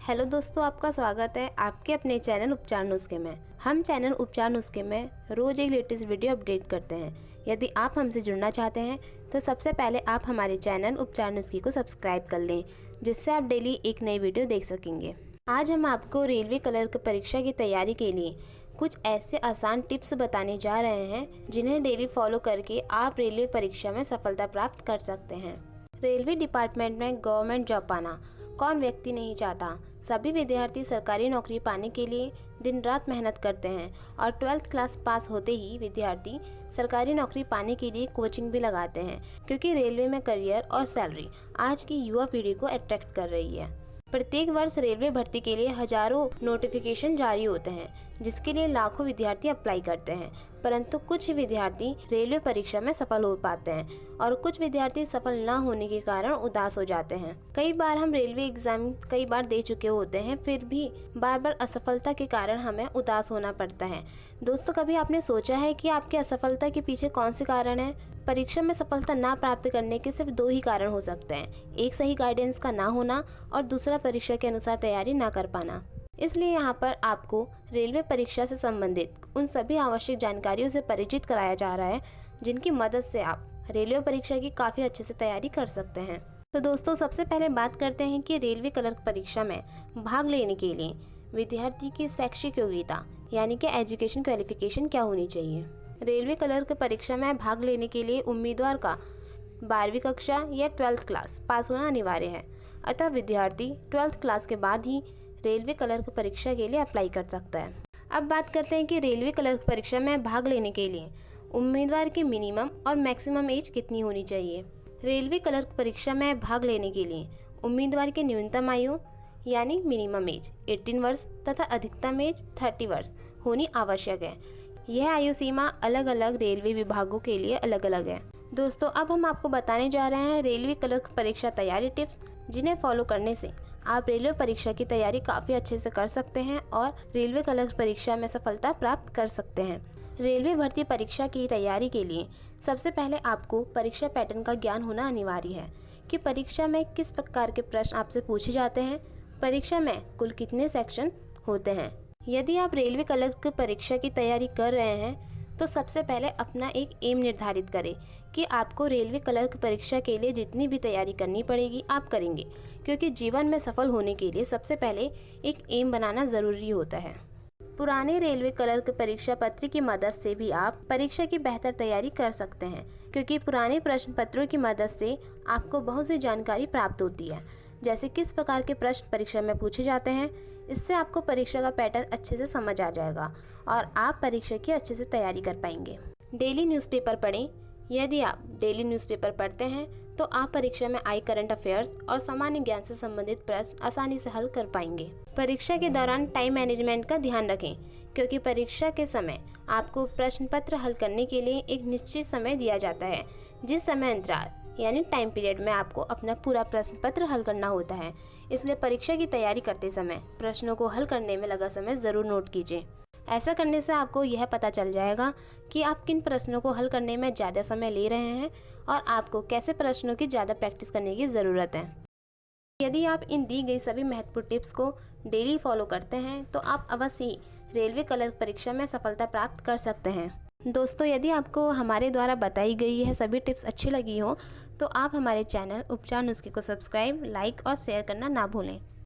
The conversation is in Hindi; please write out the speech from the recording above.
हेलो दोस्तों, आपका स्वागत है आपके अपने चैनल उपचार नुस्खे में। हम चैनल उपचार नुस्खे में रोज एक लेटेस्ट वीडियो अपडेट करते हैं। यदि आप हमसे जुड़ना चाहते हैं तो सबसे पहले आप हमारे चैनल उपचार नुस्खे को सब्सक्राइब कर लें, जिससे आप डेली एक नई वीडियो देख सकेंगे। आज हम आपको रेलवे क्लर्क परीक्षा की तैयारी के लिए कुछ ऐसे आसान टिप्स बताने जा रहे हैं जिन्हें डेली फॉलो करके आप रेलवे परीक्षा में सफलता प्राप्त कर सकते हैं। रेलवे डिपार्टमेंट में गवर्नमेंट जॉब पाना कौन व्यक्ति नहीं चाहता। सभी विद्यार्थी सरकारी नौकरी पाने के लिए दिन रात मेहनत करते हैं और 12th क्लास पास होते ही विद्यार्थी सरकारी नौकरी पाने के लिए कोचिंग भी लगाते हैं, क्योंकि रेलवे में करियर और सैलरी आज की युवा पीढ़ी को अट्रैक्ट कर रही है। प्रत्येक वर्ष रेलवे भर्ती के लिए हजारों नोटिफिकेशन जारी होते हैं, जिसके लिए लाखों विद्यार्थी अप्लाई करते हैं, परंतु कुछ ही विद्यार्थी रेलवे परीक्षा में सफल हो पाते हैं और कुछ विद्यार्थी सफल न होने के कारण उदास हो जाते हैं। कई बार हम रेलवे एग्जाम कई बार दे चुके होते हैं, फिर भी बार बार असफलता के कारण हमें उदास होना पड़ता है। दोस्तों, कभी आपने सोचा है कि आपकी असफलता के पीछे कौन से कारण है? परीक्षा में सफलता ना प्राप्त करने के सिर्फ दो ही कारण हो सकते हैं, एक सही गाइडेंस का ना होना और दूसरा परीक्षा के अनुसार तैयारी ना कर पाना। इसलिए यहाँ पर आपको रेलवे परीक्षा से संबंधित उन सभी आवश्यक जानकारियों से परिचित कराया जा रहा है, जिनकी मदद से आप रेलवे परीक्षा की काफ़ी अच्छे से तैयारी कर सकते हैं। तो दोस्तों, सबसे पहले बात करते हैं कि रेलवे क्लर्क परीक्षा में भाग लेने के लिए विद्यार्थी की शैक्षिक योग्यता यानी कि एजुकेशन क्वालिफिकेशन क्या होनी चाहिए। रेलवे क्लर्क परीक्षा में भाग लेने के लिए उम्मीदवार का 12वीं कक्षा या 12th क्लास पास होना अनिवार्य है। अतः विद्यार्थी 12th क्लास के बाद ही रेलवे क्लर्क परीक्षा के लिए अप्लाई कर सकता है। अब बात करते हैं कि रेलवे क्लर्क परीक्षा में भाग लेने के लिए उम्मीदवार की मिनिमम और मैक्सिमम एज कितनी होनी चाहिए। रेलवे क्लर्क परीक्षा में भाग लेने के लिए उम्मीदवार की न्यूनतम आयु यानी मिनिमम एज 18 वर्ष तथा अधिकतम एज 30 वर्ष होनी आवश्यक है। यह आयु सीमा अलग अलग रेलवे विभागों के लिए अलग अलग है। दोस्तों, अब हम आपको बताने जा रहे हैं रेलवे क्लर्क परीक्षा तैयारी टिप्स, जिन्हें फॉलो करने से आप रेलवे परीक्षा की तैयारी काफ़ी अच्छे से कर सकते हैं और रेलवे क्लर्क परीक्षा में सफलता प्राप्त कर सकते हैं। रेलवे भर्ती परीक्षा की तैयारी के लिए सबसे पहले आपको परीक्षा पैटर्न का ज्ञान होना अनिवार्य है कि परीक्षा में किस प्रकार के प्रश्न आपसे पूछे जाते हैं। परीक्षा में कुल कितने सेक्शन होते हैं। यदि आप रेलवे क्लर्क परीक्षा की तैयारी कर रहे हैं तो सबसे पहले अपना एक एम निर्धारित करें कि आपको रेलवे क्लर्क परीक्षा के लिए जितनी भी तैयारी करनी पड़ेगी आप करेंगे, क्योंकि जीवन में सफल होने के लिए सबसे पहले एक एम बनाना ज़रूरी होता है। पुराने रेलवे क्लर्क परीक्षा पत्र की मदद से भी आप परीक्षा की बेहतर तैयारी कर सकते हैं, क्योंकि पुराने प्रश्न पत्रों की मदद से आपको बहुत सी जानकारी प्राप्त होती है, जैसे किस प्रकार के प्रश्न परीक्षा में पूछे जाते हैं। इससे आपको परीक्षा का पैटर्न अच्छे से समझ आ जाएगा और आप परीक्षा की अच्छे से तैयारी कर पाएंगे। डेली न्यूज़पेपर पढ़ें। यदि आप डेली न्यूज़पेपर पढ़ते हैं तो आप परीक्षा में आई करंट अफेयर्स और सामान्य ज्ञान से संबंधित प्रश्न आसानी से हल कर पाएंगे। परीक्षा के दौरान टाइम मैनेजमेंट का ध्यान रखें, क्योंकि परीक्षा के समय आपको प्रश्न पत्र हल करने के लिए एक निश्चित समय दिया जाता है, जिस समय अंतराल यानी टाइम पीरियड में आपको अपना पूरा प्रश्न पत्र हल करना होता है। इसलिए परीक्षा की तैयारी करते समय प्रश्नों को हल करने में लगा समय ज़रूर नोट कीजिए। ऐसा करने से आपको यह पता चल जाएगा कि आप किन प्रश्नों को हल करने में ज़्यादा समय ले रहे हैं और आपको कैसे प्रश्नों की ज़्यादा प्रैक्टिस करने की ज़रूरत है। यदि आप इन दी गई सभी महत्वपूर्ण टिप्स को डेली फॉलो करते हैं तो आप अवश्य ही रेलवे क्लर्क परीक्षा में सफलता प्राप्त कर सकते हैं। दोस्तों, यदि आपको हमारे द्वारा बताई गई यह सभी टिप्स अच्छी लगी हो तो आप हमारे चैनल उपचार नुस्खे को सब्सक्राइब, लाइक और शेयर करना ना भूलें।